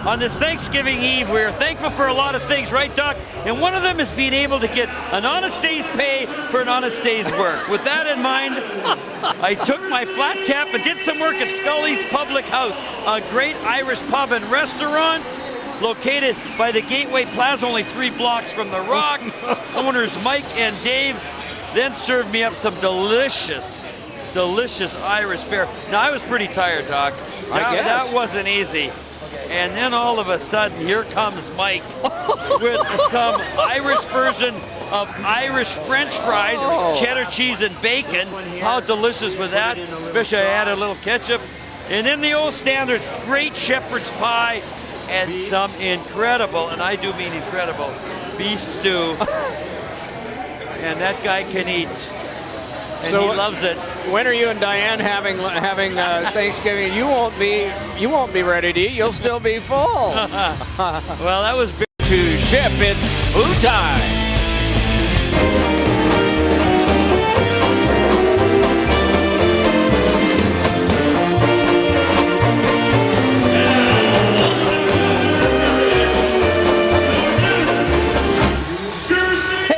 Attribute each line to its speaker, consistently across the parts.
Speaker 1: on this Thanksgiving Eve. We are thankful for a lot of things, right, Doc? And one of them is being able to get an honest day's pay for an honest day's work. With that in mind, I took my flat cap and did some work at Scully's Public House, a great Irish pub and restaurant located by the Gateway Plaza, only 3 blocks from the Rock. Owners Mike and Dave then served me up some delicious Irish fare. Now, I was pretty tired, Doc. That wasn't easy. And then all of a sudden, here comes Mike with some Irish version of Irish French fries, cheddar cheese and bacon. How delicious was that? Especially I added a little ketchup. And then the old standards, great shepherd's pie and some incredible, and I do mean incredible, beef stew. And that guy can eat. And so he loves it.
Speaker 2: When are you and Diane having Thanksgiving? You won't be ready to eat. You'll still be full.
Speaker 1: Well, that was big.
Speaker 2: To ship, it's food time.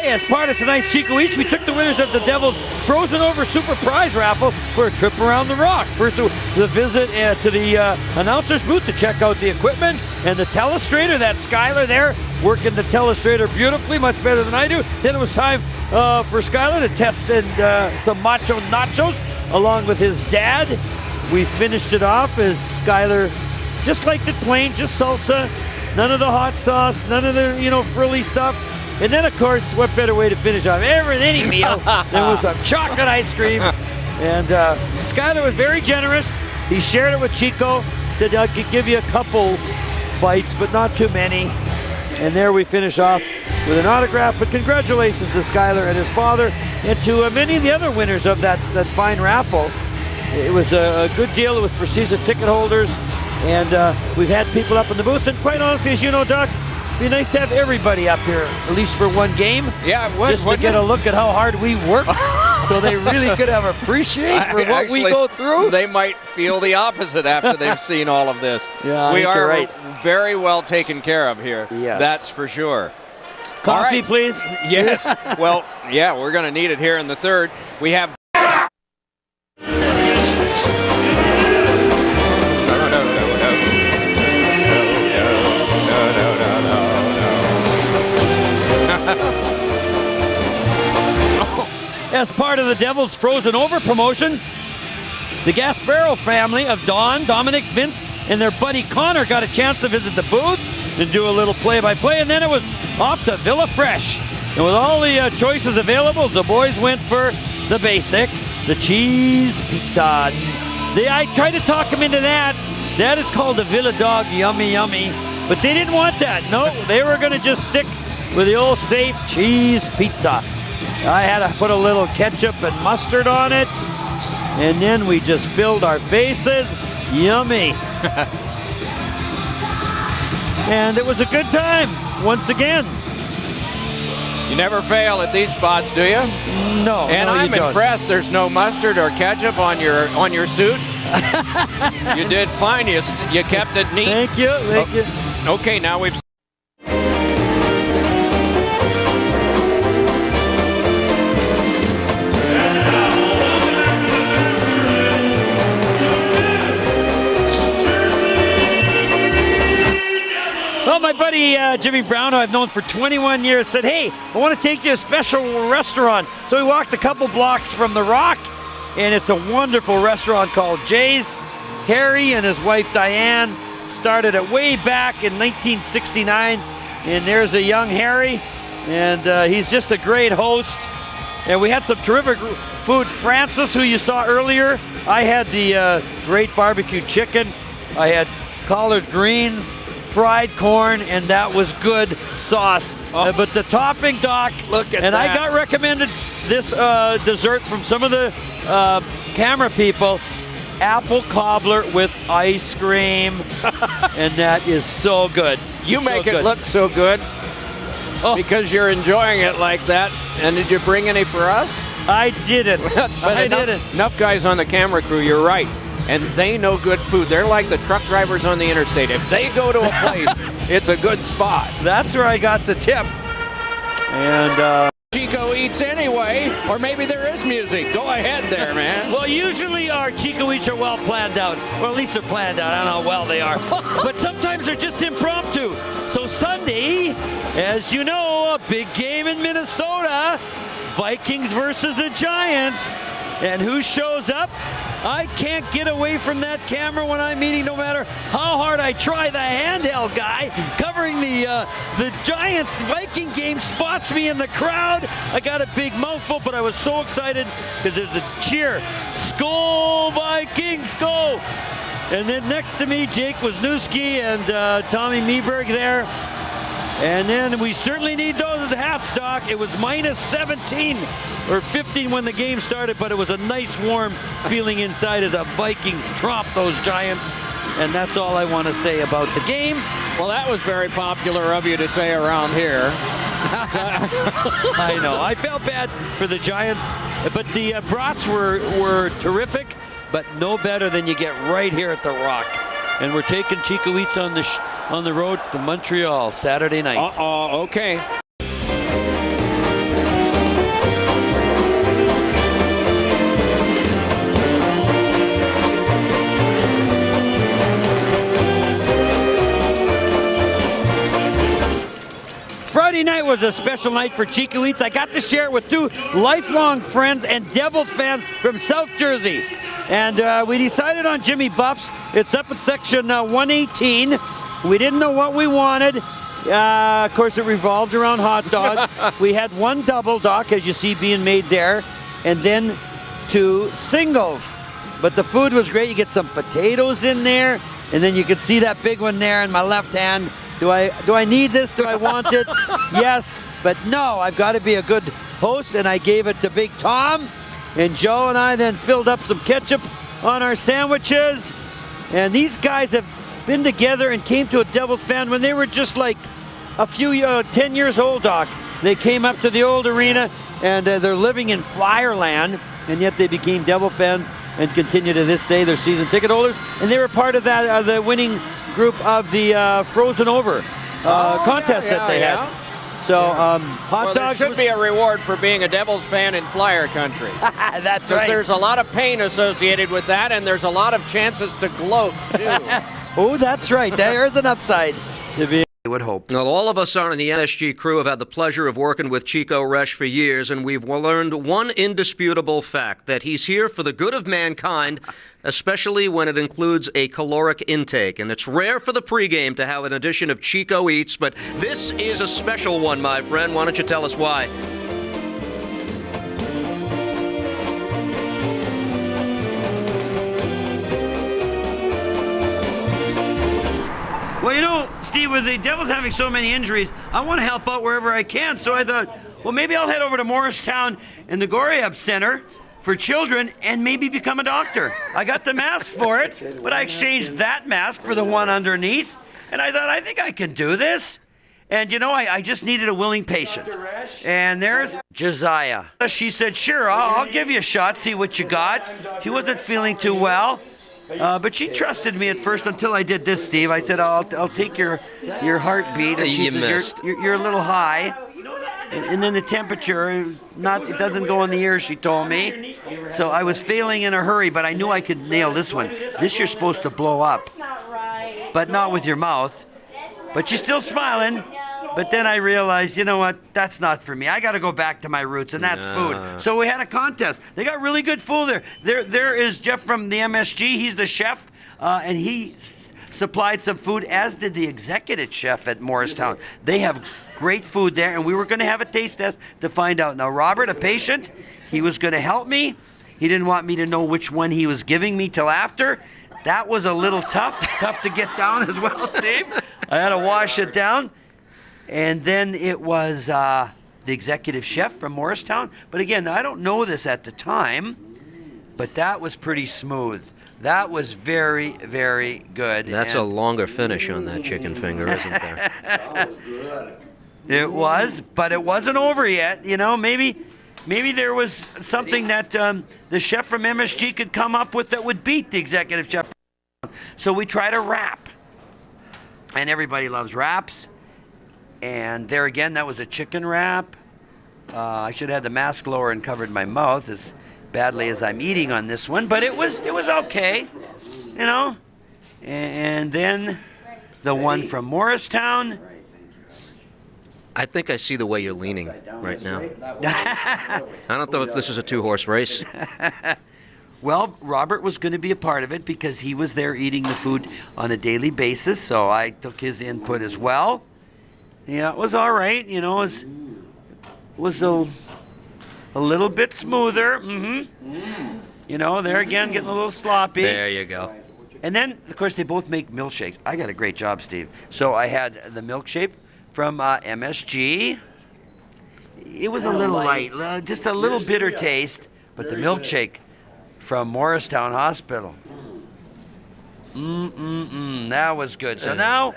Speaker 1: As part of tonight's Chico Eats, we took the winners of the Devils Frozen Over Super Prize Raffle for a trip around the Rock. First, the visit to the announcer's booth to check out the equipment and the telestrator. That Skylar there working the telestrator beautifully, much better than I do. Then it was time for Skylar to test some macho nachos along with his dad. We finished it off as Skylar just liked it plain, just salsa, none of the hot sauce, none of the frilly stuff. And then, of course, what better way to finish off any meal than with some chocolate ice cream. And Skylar was very generous. He shared it with Chico, said I could give you a couple bites, but not too many. And there we finish off with an autograph. But congratulations to Skylar and his father, and to many of the other winners of that fine raffle. It was a good deal for season ticket holders. And we've had people up in the booth. And quite honestly, as you know, Doc, it'd be nice to have everybody up here, at least for one game.
Speaker 2: Yeah, it would.
Speaker 1: Just to get a look at how hard we work, so they really could have appreciate for what we go through.
Speaker 2: They might feel the opposite after they've seen all of this.
Speaker 1: Yeah,
Speaker 2: we are
Speaker 1: right.
Speaker 2: very well taken care of here.
Speaker 1: Yes.
Speaker 2: That's for sure.
Speaker 1: Coffee, please.
Speaker 2: Yes. Well, yeah, we're going to need it here in the third. We have.
Speaker 1: As part of the Devils Frozen Over promotion, the Gasparro family of Don, Dominic, Vince, and their buddy Connor got a chance to visit the booth and do a little play-by-play, and then it was off to Villa Fresh. And with all the choices available, the boys went for the basic, the cheese pizza. I tried to talk them into that. That is called the Villa Dog, yummy, yummy. But they didn't want that. No, they were going to just stick with the old safe cheese pizza. I had to put a little ketchup and mustard on it, and then we just filled our faces. Yummy. And it was a good time, once again.
Speaker 2: You never fail at these spots, do you?
Speaker 1: No.
Speaker 2: And
Speaker 1: no,
Speaker 2: I'm impressed there's no mustard or ketchup on your suit. You did fine. You kept it neat.
Speaker 1: Thank you. Thank you.
Speaker 2: Okay, now we've...
Speaker 1: Well, my buddy Jimmy Brown, who I've known for 21 years, said, hey, I want to take you to a special restaurant. So we walked a couple blocks from the Rock, and it's a wonderful restaurant called Jay's. Harry and his wife Diane started it way back in 1969, and there's a young Harry, and he's just a great host. And we had some terrific food. Francis, who you saw earlier, I had the great barbecue chicken. I had collard greens, fried corn, and that was good sauce. But the topping, Doc,
Speaker 2: look at
Speaker 1: and
Speaker 2: that.
Speaker 1: I got recommended this dessert from some of the camera people, apple cobbler with ice cream, and that is so good.
Speaker 2: You make it look so good because you're enjoying it like that. And did you bring any for us?
Speaker 1: I didn't.
Speaker 2: But
Speaker 1: I didn't.
Speaker 2: Enough guys on the camera crew, you're right. and they know good food. They're like the truck drivers on the interstate. If they go to a place, it's a good spot.
Speaker 1: That's where I got the tip. And
Speaker 2: Chico Eats anyway, or maybe there is music. Go ahead there, man.
Speaker 1: well, usually our Chico Eats are well planned out, or at least they're planned out. I don't know how well they are, but sometimes they're just impromptu. So Sunday, as you know, a big game in Minnesota, Vikings versus the Giants, and who shows up? I can't get away from that camera when I'm eating, no matter how hard I try. The handheld guy covering the Giants Viking game spots me in the crowd. I got a big mouthful, but I was so excited because there's the cheer. Skol Vikings, go! And then next to me, Jake Wisniewski and Tommy Meberg there. And then we certainly need those hats, Doc. It was minus 17 or 15 when the game started, but it was a nice warm feeling inside as the Vikings tromp those Giants. And that's all I want to say about the game.
Speaker 2: Well, that was very popular of you to say around here.
Speaker 1: I know. I felt bad for the Giants, but the brats were terrific, but no better than you get right here at the Rock. And we're taking Chico Eats on the road to Montreal Saturday night.
Speaker 2: Okay.
Speaker 1: Friday night was a special night for Chico Eats. I got to share it with two lifelong friends and Devils fans from South Jersey. And we decided on Jimmy Buff's. It's up at section 118. We didn't know what we wanted. Of course, it revolved around hot dogs. We had one double, Doc, as you see being made there, and then two singles. But the food was great. You get some potatoes in there, and then you could see that big one there in my left hand. Do I need this? Do I want it? Yes, but no, I've got to be a good host, and I gave it to Big Tom. And Joe and I then filled up some ketchup on our sandwiches. And these guys have been together and came to a Devils fan when they were just like a few 10 years old, Doc. They came up to the old arena, and they're living in Flyerland, and yet they became Devil fans and continue to this day. They're season ticket holders, and they were part of that the winning group of the Frozen Over contest that they had. So hot dogs.
Speaker 2: There should be a reward for being a Devils fan in Flyer country.
Speaker 1: That's right.
Speaker 2: There's a lot of pain associated with that, and there's a lot of chances to gloat too.
Speaker 1: Oh, that's right. There's an upside to be. I would hope.
Speaker 3: Well, all of us on the MSG crew have had the pleasure of working with Chico Resch for years, and we've learned one indisputable fact, that he's here for the good of mankind, especially when it includes a caloric intake. And it's rare for the pregame to have an edition of Chico Eats, but this is a special one, my friend. Why don't you tell us why?
Speaker 1: Well, you know, Steve, with the Devils having so many injuries, I want to help out wherever I can. So I thought, well, maybe I'll head over to Morristown in the Goriab Center for children and maybe become a doctor. I got the mask for it, but I exchanged that mask for the one underneath. And I thought, I think I can do this. And, you know, I just needed a willing patient. And there's Josiah. She said, sure, I'll give you a shot, see what you got. She wasn't feeling too well. But she trusted me at first until I did this, Steve. I said, I'll take your heartbeat. And she says, you're a little high. And then the temperature, it doesn't go in the ear, she told me. So I was failing in a hurry, but I knew I could nail this one. This you're supposed to blow up, but not with your mouth. But she's still smiling. But then I realized, you know what? That's not for me. I got to go back to my roots, and that's food. So we had a contest. They got really good food there. There is Jeff from the MSG. He's the chef, and he supplied some food, as did the executive chef at Morristown. They have great food there, and we were going to have a taste test to find out. Now, Robert, a patient, he was going to help me. He didn't want me to know which one he was giving me till after. That was a little tough to get down as well, Steve. I had to wash it down. And then it was the executive chef from Morristown. But again, I don't know this at the time, but that was pretty smooth. That was very, very good.
Speaker 3: That's a longer finish on that chicken finger, isn't there?
Speaker 1: That was good. It was, but it wasn't over yet. You know, maybe maybe there was something that the chef from MSG could come up with that would beat the executive chef. So we tried a wrap. And everybody loves wraps. And there again, that was a chicken wrap. I should have had the mask lower and covered my mouth as badly as I'm eating on this one, but it was okay, you know. And then the one from Morristown.
Speaker 3: I think I see the way you're leaning right now. I don't know if this is a 2-horse race.
Speaker 1: Well, Robert was going to be a part of it because he was there eating the food on a daily basis, so I took his input as well. Yeah, it was all right. You know, it was a little bit smoother. You know, there again, getting a little sloppy.
Speaker 3: There you go.
Speaker 1: And then, of course, they both make milkshakes. I got a great job, Steve. So I had the milkshake from MSG. It was a little light, just a little bitter taste, but the milkshake from Morristown Hospital. That was good. So now,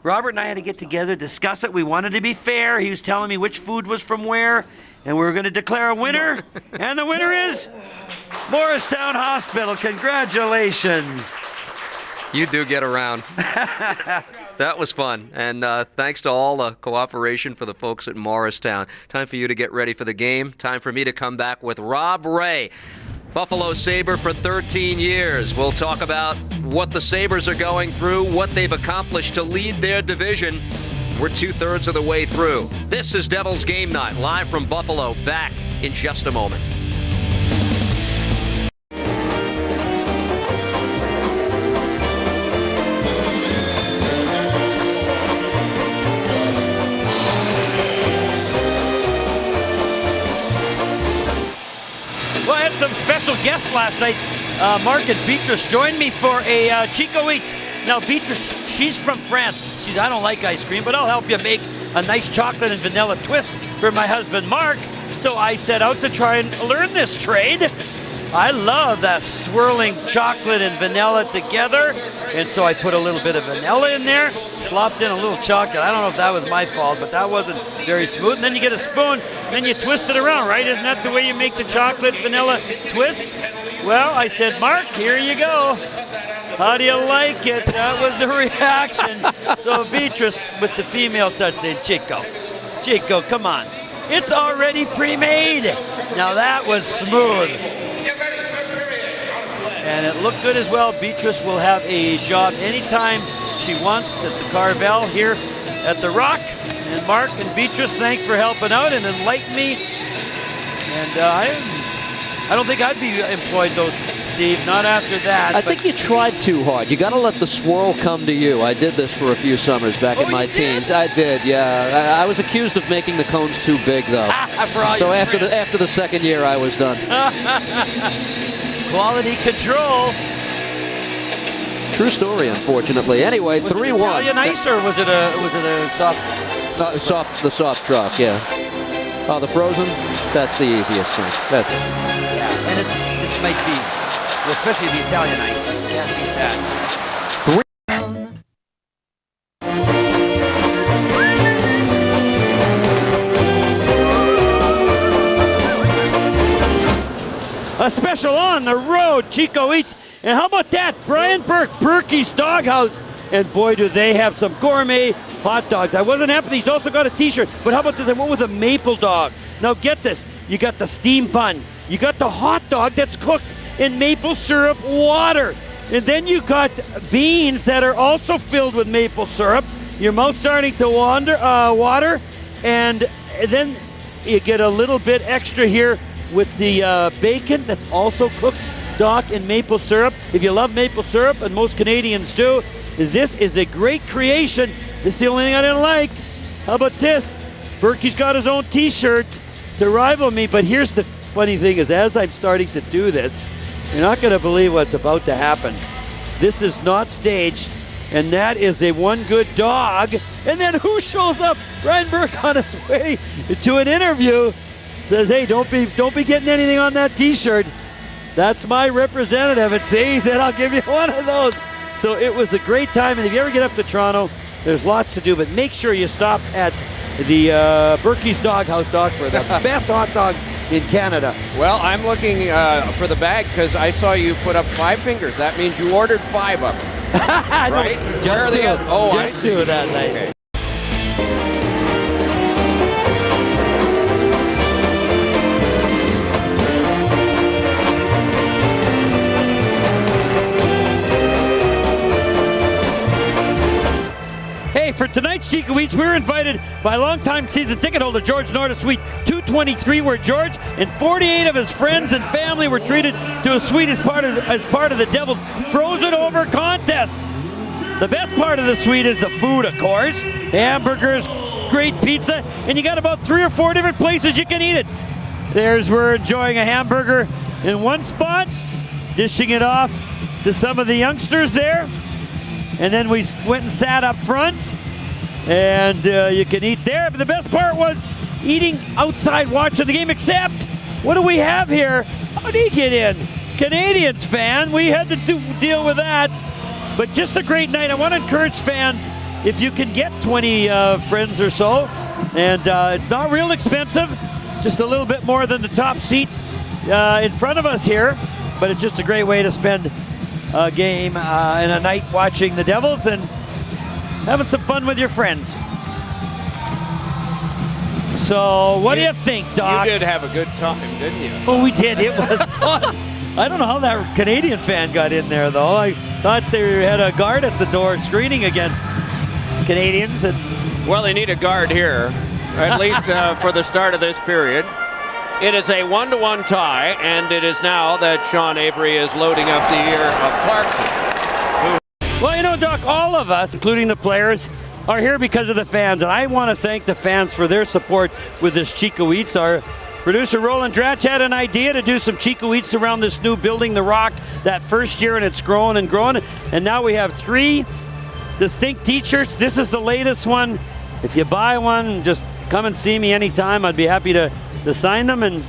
Speaker 1: Robert and I had to get together, discuss it. We wanted to be fair. He was telling me which food was from where, and we were going to declare a winner. And the winner is Morristown Hospital. Congratulations.
Speaker 3: You do get around. That was fun. And thanks to all the cooperation for the folks at Morristown. Time for you to get ready for the game. Time for me to come back with Rob Ray. Buffalo Sabre for 13 years. We'll talk about what the Sabres are going through, what they've accomplished to lead their division. We're 2/3 of the way through. This is Devils Game Night, live from Buffalo, back in just a moment.
Speaker 1: Some special guests last night. Mark and Beatrice joined me for a Chico Eats. Now, Beatrice, she's from France. I don't like ice cream, but I'll help you make a nice chocolate and vanilla twist for my husband, Mark. So I set out to try and learn this trade. I love that swirling chocolate and vanilla together. And so I put a little bit of vanilla in there, slopped in a little chocolate. I don't know if that was my fault, but that wasn't very smooth. And then you get a spoon, then you twist it around, right? Isn't that the way you make the chocolate vanilla twist? Well, I said, Mark, here you go. How do you like it? That was the reaction. So Beatrice with the female touch saying, Chico, come on. It's already pre-made. Now that was smooth. And it looked good as well. Beatrice will have a job anytime she wants at the Carvel here at the Rock. And Mark and Beatrice, thanks for helping out and enlightening me. And I don't think I'd be employed though, Steve, not after that.
Speaker 4: I think you tried too hard. You got to let the swirl come to you. I did this for a few summers back in my teens. I did, yeah. I was accused of making the cones too big, though. So after the second year, I was done.
Speaker 1: Quality control.
Speaker 4: True story, unfortunately. Anyway, 3-1.
Speaker 1: Was it Italian ice or was it a soft?
Speaker 4: The soft drop, yeah. Oh, the frozen? That's the easiest thing.
Speaker 1: Yeah, and it might be, well, especially the Italian ice. Can't beat that. 3. A special on the road, Chico Eats. And how about that? Brian Burke, Berkey's Doghouse. And boy, do they have some gourmet hot dogs. I wasn't happy. He's also got a t-shirt. But how about this? I went with a maple dog. Now get this. You got the steam bun. You got the hot dog that's cooked in maple syrup water. And then you got beans that are also filled with maple syrup. Your mouth starting to water. And then you get a little bit extra here with the bacon that's also cooked, Doc, in maple syrup. If you love maple syrup, and most Canadians do, this is a great creation. This is the only thing I didn't like. How about this? Berkey's got his own t-shirt to rival me, but here's the funny thing is as I'm starting to do this, you're not going to believe what's about to happen. This is not staged, and that is a one good dog. And then who shows up? Brian Burke on his way to an interview says, hey, don't be getting anything on that t-shirt. That's my representative. And see, he said, I'll give you one of those. So it was a great time, and if you ever get up to Toronto, there's lots to do, but make sure you stop at the Berkey's Doghouse, Doc, for the best hot dog in Canada.
Speaker 2: Well, I'm looking for the bag because I saw you put up 5 fingers. That means you ordered 5 of them. Right?
Speaker 1: Just
Speaker 2: Where are they
Speaker 1: two.
Speaker 2: at? Oh, I
Speaker 1: Just
Speaker 2: see.
Speaker 1: 2 that night.
Speaker 2: Okay.
Speaker 1: Hey, for tonight's Chico Eats, we were invited by longtime season ticket holder George Nord to Suite 223, where George and 48 of his friends and family were treated to a suite as part of the Devils' Frozen Over contest. The best part of the suite is the food, of course. Hamburgers, great pizza, and you got about 3 or 4 different places you can eat it. We're enjoying a hamburger in one spot, dishing it off to some of the youngsters there. And then we went and sat up front, and you can eat there. But the best part was eating outside watching the game, except what do we have here? How do you get in? Canadians fan. We had to deal with that. But just a great night. I want to encourage fans, if you can get 20 friends or so, and it's not real expensive, just a little bit more than the top seat in front of us here, but it's just a great way to spend a game and a night watching the Devils and having some fun with your friends. So what do you think, Doc?
Speaker 2: You did have a good time, didn't you?
Speaker 1: Well, we did. It was fun. I don't know how that Canadian fan got in there, though. I thought they had a guard at the door screening against Canadians. And
Speaker 2: Well, they need a guard here, at least for the start of this period. It is a 1-1 tie, and it is now that Sean Avery is loading up the ear of Clarkson.
Speaker 1: well, you know, Doc, all of us, including the players, are here because of the fans, and I want to thank the fans for their support with this Chico Eats. Our producer Roland Dratch had an idea to do some Chico Eats around this new building, The Rock, that first year, and it's grown and grown. And now we have 3 distinct t-shirts. This is the latest one. If you buy one, just come and see me anytime. I'd be happy to sign them. And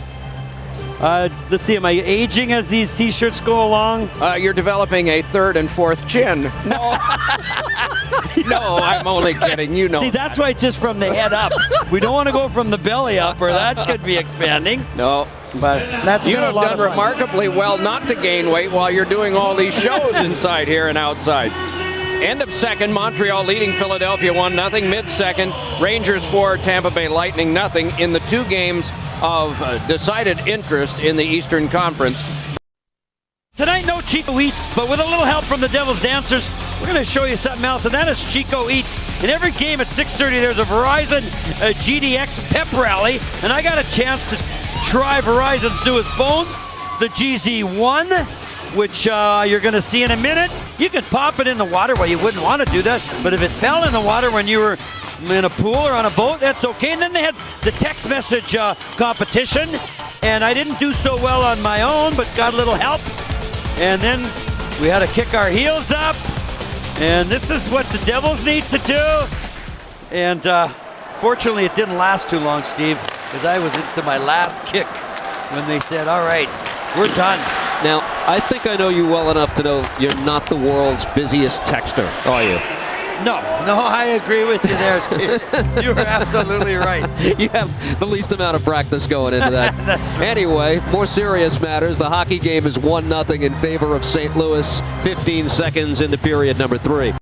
Speaker 1: let's see, am I aging as these t-shirts go along?
Speaker 2: You're developing a 3rd and 4th chin. No, no, I'm only kidding. You know.
Speaker 1: See, that's why it's just from the head up. We don't want to go from the belly up, or that could be expanding.
Speaker 2: No.
Speaker 1: But that's
Speaker 2: You
Speaker 1: been a
Speaker 2: have
Speaker 1: lot
Speaker 2: done
Speaker 1: of fun.
Speaker 2: remarkably well not to gain weight while you're doing all these shows inside here and outside. End of second, Montreal leading Philadelphia 1-0. Mid-second, Rangers 4, Tampa Bay Lightning 0 in the 2 games of decided interest in the Eastern Conference.
Speaker 1: Tonight, no Chico Eats, but with a little help from the Devil's Dancers, we're going to show you something else, and that is Chico Eats. In every game at 6:30, there's a Verizon GDX pep rally, and I got a chance to try Verizon's newest phone, the GZ1, which you're going to see in a minute. You can pop it in the water. Well, you wouldn't want to do that, but if it fell in the water when you were in a pool or on a boat, that's okay. And then they had the text message competition, and I didn't do so well on my own, but got a little help. And then we had to kick our heels up, and this is what the Devils need to do. And fortunately, it didn't last too long, Steve, because I was into my last kick when they said, all right, we're done.
Speaker 4: Now, I think I know you well enough to know you're not the world's busiest texter, are you?
Speaker 1: No, I agree with you there, Steve. You are absolutely right.
Speaker 4: You have the least amount of practice going into that.
Speaker 1: That's right.
Speaker 4: Anyway, more serious matters. The hockey game is 1-0 in favor of St. Louis, 15 seconds into period number 3.